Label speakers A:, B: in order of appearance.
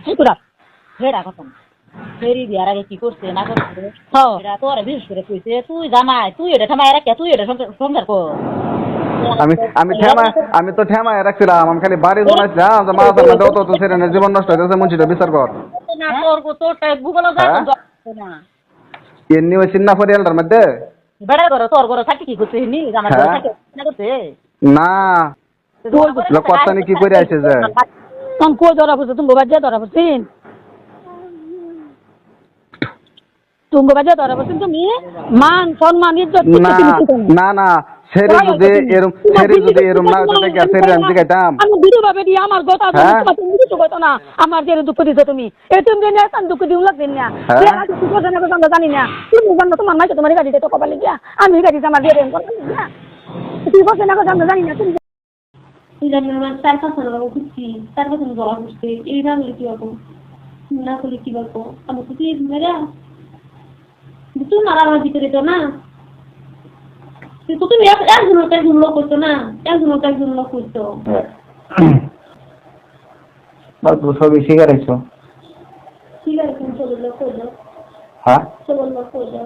A: পুরা
B: হেডা কথা ফেরি বিয়ার আগে কি করছে না করছে
A: হ্যাঁ
B: এটা তোরা বিশেষ করে কইছে তুই জামাই তুই এটা থামাই রাখ তুই এটা সংসার কর
C: আমি আমি তো ঠেমায় রাখছিলাম, আমি খালি বাড়ি বানাইছিলাম যে মাথার মধ্যে অত ছেড়ে জীবন নষ্ট হইতেছে, মুন্সিটা বিচার কর।
B: না তোরটা গুগল
C: হ্যাঁ?
B: না
C: এমনি ওই চিন্না পরিয়ালটার মধ্যে
B: বেড়া করো তোর করো থাকি কি করছে নি আমার
C: হ্যাঁ?
B: থাকি না করছে
C: না কর্তানি কি করে আছে যে
A: তখন কো ধরা পড়ছে তুমি বাজে ধরা পড়ছিন তুমি বাজে ধরা পড়ছিন তুমি মান সম্মান ইজ্জত
C: না না না সেরে যদি এরম না হতে গিয়া সেরে আমি জিগাইতাম
A: আমি দিদি ভাবে দিয়ে আমার কথা
C: হ্যাঁ?
A: তুমি কিছু কইতো না আমার যে দুঃখ দিছো তুমি এই তুমি দিন না দুঃখ দিউ লাগদিন না
C: হ্যাঁ?
A: কিছু কথা না আমরা জানি না তুমি জানো তোমার নাই তোমার গাড়িতে তো কপালে গিয়া আমি গাড়িতে আমার দিয়ে রেন করতে না তুই বসে না আমরা জানি না তুমি
D: তার কাছে খুঁজছি তার কাছে জবা খুঁজছে এই না হলে কি বলবো না হলে কি বলবো আমি খুঁজি মেয়েরা তুই মারামার ভিতরে তো না তুমি একজন লোক করতো না একজন লোক করতো
C: সবই শিকার হয়েছ।
D: ঠিক আছে চলো লোক করলো
C: হ্যাঁ
D: চলো লোক করলো